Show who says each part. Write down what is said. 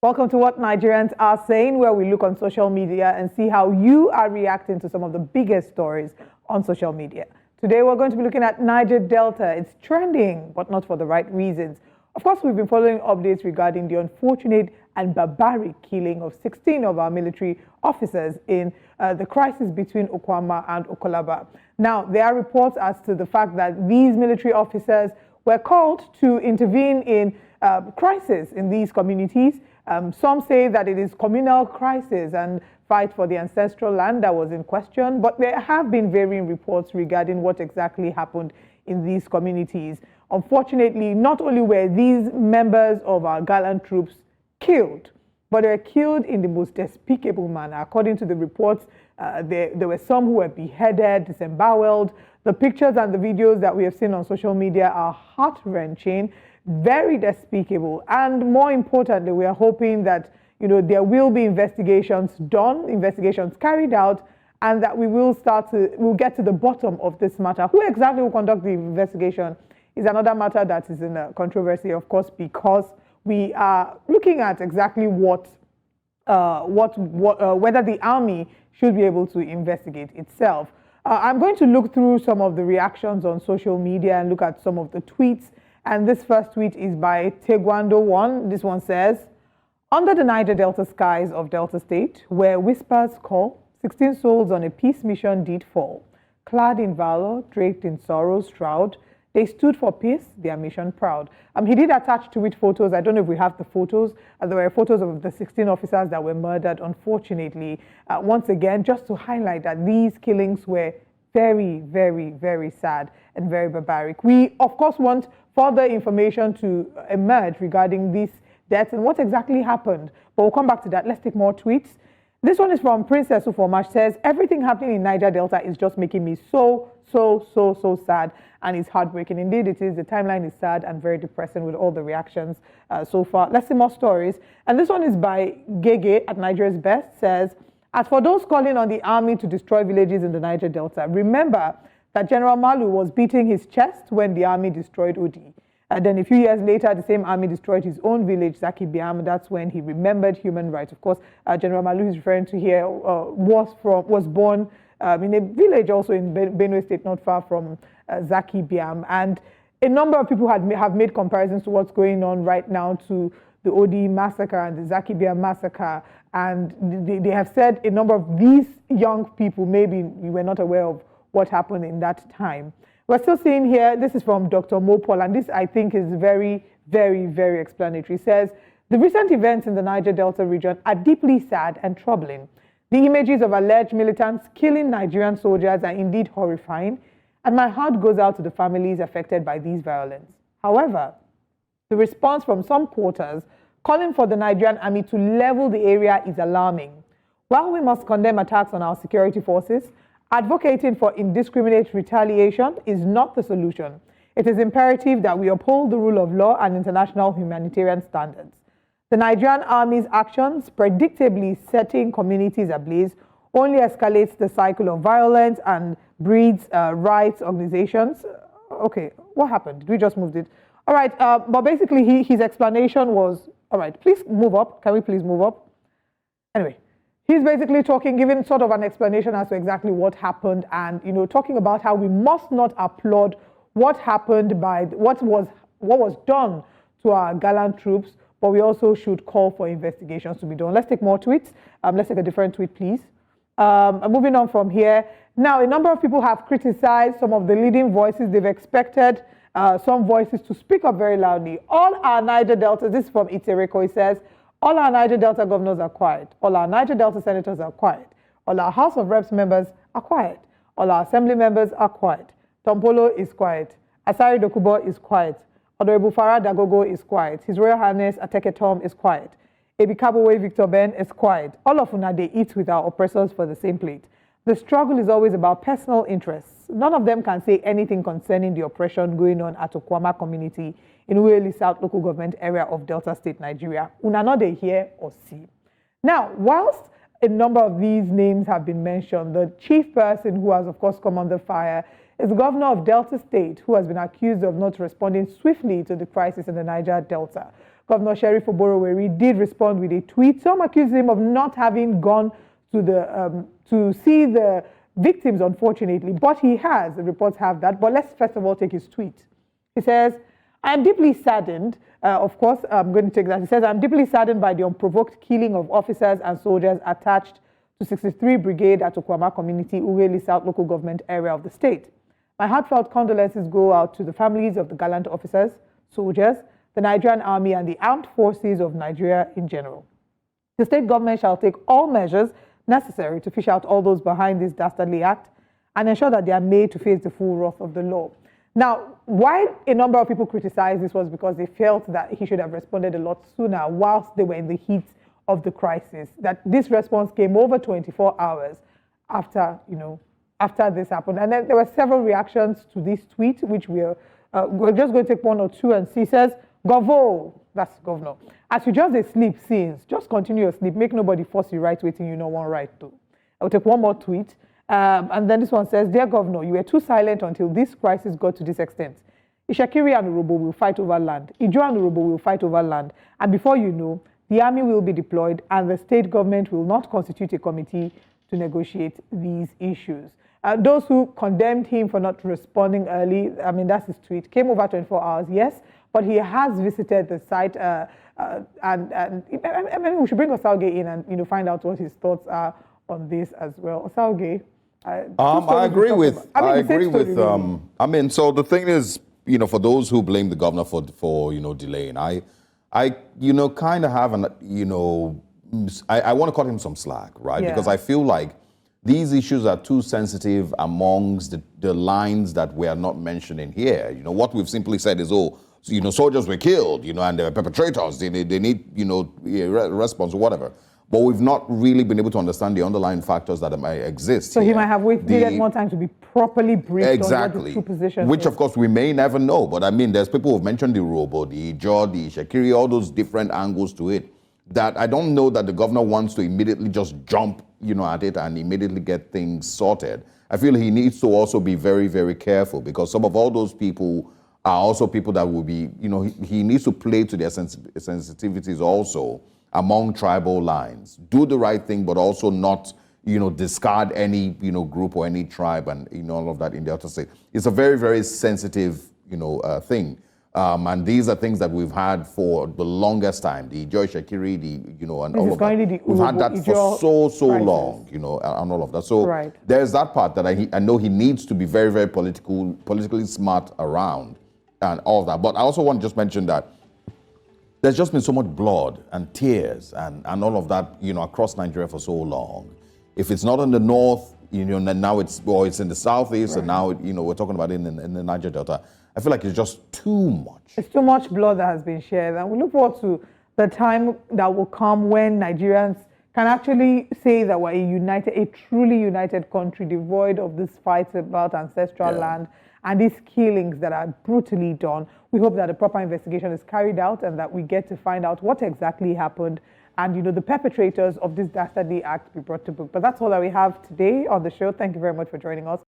Speaker 1: Welcome to What Nigerians Are Saying, where we look on social media and see how you are reacting to some of the biggest stories on social media. Today, we're going to be looking at Niger Delta. It's trending, but not for the right reasons. Of course, we've been following updates regarding the unfortunate and barbaric killing of 16 of our military officers in the crisis between Okwama and Okolaba. Now, there are reports as to the fact that these military officers were called to intervene in crisis in these communities. Some say that it is communal crisis and fight for the ancestral land that was in question, but there have been varying reports regarding what exactly happened in these communities. Unfortunately, not only were these members of our gallant troops killed, but they were killed in the most despicable manner. According to the reports, there were some who were beheaded, disemboweled. The pictures and the videos that we have seen on social media are heart-wrenching, very despicable, and more importantly, we are hoping that there will be investigations done, investigations carried out, and that we'll get to the bottom of this matter. Who exactly will conduct the investigation is another matter that is in controversy, of course, because we are looking at exactly whether the army should be able to investigate itself. I'm going to look through some of the reactions on social media and look at some of the tweets. And this first tweet is by Tegwando1. This one says, under the Niger Delta skies of Delta State, where whispers call, 16 souls on a peace mission did fall. Clad in valor, draped in sorrow's shroud, they stood for peace, their mission proud. He did attach tweet photos. I don't know if we have the photos. There were photos of the 16 officers that were murdered, unfortunately. Once again, just to highlight that these killings were very, very, very sad and very barbaric. We, of course, want further information to emerge regarding these deaths and what exactly happened. But we'll come back to that. Let's take more tweets. This one is from Princess Ufomash. Says, everything happening in Niger Delta is just making me so sad, and it's heartbreaking. Indeed, it is. The timeline is sad and very depressing with all the reactions so far. Let's see more stories. And this one is by Gege at Nigeria's Best. Says, as for those calling on the army to destroy villages in the Niger Delta, remember that General Malu was beating his chest when the army destroyed Odi. And then a few years later, the same army destroyed his own village, Zaki Biam. That's when he remembered human rights. Of course, General Malu is referring to here was born in a village also in Benue State, not far from Zaki Biam. And a number of people have made comparisons to what's going on right now to the Odi massacre and the Zaki Biam massacre. And they have said a number of these young people, maybe you were not aware of what happened in that time. We're still seeing here, this is from Dr. Mopol, and this I think is very, very, very explanatory. It says, the recent events in the Niger Delta region are deeply sad and troubling. The images of alleged militants killing Nigerian soldiers are indeed horrifying, and my heart goes out to the families affected by these violence. However, the response from some quarters calling for the Nigerian army to level the area is alarming. While we must condemn attacks on our security forces, advocating for indiscriminate retaliation is not the solution. It is imperative that we uphold the rule of law and international humanitarian standards. The Nigerian army's actions, predictably setting communities ablaze, only escalates the cycle of violence and breeds rights organizations. Okay, what happened? Did we just move it? All right, but basically his explanation was, all right, please move up. Can we please move up? Anyway. He's basically giving sort of an explanation as to exactly what happened and, talking about how we must not applaud what happened what was done to our gallant troops, but we also should call for investigations to be done. Let's take more tweets. Let's take a different tweet, please. Moving on from here. Now, a number of people have criticized some of the leading voices. They've expected some voices to speak up very loudly. All our Niger Delta, this is from Itereko, he says, all our Niger Delta governors are quiet. All our Niger Delta senators are quiet. All our House of Reps members are quiet. All our assembly members are quiet. Tompolo is quiet. Asari Dokubo is quiet. Honorable Farah Dagogo is quiet. His Royal Highness Ateke Tom is quiet. Ebikabowe Victor Ben is quiet. All of una, they eat with our oppressors for the same plate. The struggle is always about personal interests. None of them can say anything concerning the oppression going on at Okwama community in Ueli South local government area of Delta State, Nigeria. Una not they hear or see. Now, whilst a number of these names have been mentioned, the chief person who has, of course, come under fire is the governor of Delta State, who has been accused of not responding swiftly to the crisis in the Niger Delta. Governor Sheriff Oboroweri did respond with a tweet. Some accused him of not having gone to see the victims, unfortunately, but he has. The reports have that. But let's first of all take his tweet. He says, "I am deeply saddened." Of course, I'm going to take that. He says, "I'm deeply saddened by the unprovoked killing of officers and soldiers attached to 63 Brigade at Okwama Community, Ughelli South Local Government area of the state. My heartfelt condolences go out to the families of the gallant officers, soldiers, the Nigerian Army, and the armed forces of Nigeria in general. The state government shall take all measures necessary to fish out all those behind this dastardly act and ensure that they are made to face the full wrath of the law." Now, why a number of people criticized this was because they felt that he should have responded a lot sooner whilst they were in the heat of the crisis. That this response came over 24 hours after, after this happened. And then there were several reactions to this tweet, which we're just going to take one or two and see. He says, "Govo," that's governor, "as you just sleep since, just continue your sleep. Make nobody force you right waiting you know one right to." I'll take one more tweet. And then this one says, "Dear Governor, you were too silent until this crisis got to this extent. Ishakiri and Urobo will fight over land. Ijo and Urobo will fight over land. And before you know, the army will be deployed and the state government will not constitute a committee to negotiate these issues." Those who condemned him for not responding early, I mean, that's his tweet, came over 24 hours, yes, but he has visited the site and maybe we should bring Osauge in and, find out what his thoughts are on this as well. Osauge.
Speaker 2: I agree with. I mean, so the thing is, for those who blame the governor for delaying, I kind of have an, I want to cut him some slack, right? Yeah. Because I feel like these issues are too sensitive amongst the lines that we are not mentioning here. What we've simply said is, soldiers were killed, and they were perpetrators. They need, response or whatever. But we've not really been able to understand the underlying factors that might exist.
Speaker 1: So he might have needed more time to be properly briefed on what the true position
Speaker 2: which
Speaker 1: is.
Speaker 2: Of course we may never know. But I mean, there's people who've mentioned the Robo, the Ijo, the Shakiri, all those different angles to it, that I don't know that the governor wants to immediately just jump, at it and immediately get things sorted. I feel he needs to also be very, very careful, because some of all those people are also people that will be, he needs to play to their sensitivities also among tribal lines. Do the right thing, but also not, discard any, group or any tribe and, all of that in the outer state. It's a very, very sensitive, thing. And these are things that we've had for the longest time. The Ijo Shakiri, and all of that. We've had that for so long, and all of that. So there's that part that I know he needs to be very, very politically smart around and all of that. But I also want to just mention that there's just been so much blood and tears and all of that, across Nigeria for so long. If it's not in the north, now it's in the southeast, and now, we're talking about it in the Niger Delta. I feel like it's just too much. It's
Speaker 1: too much blood that has been shed. And we look forward to the time that will come when Nigerians can actually say that we're a truly united country, devoid of these fights about ancestral land and these killings that are brutally done. We hope that a proper investigation is carried out and that we get to find out what exactly happened and, the perpetrators of this dastardly act be brought to book. But that's all that we have today on the show. Thank you very much for joining us.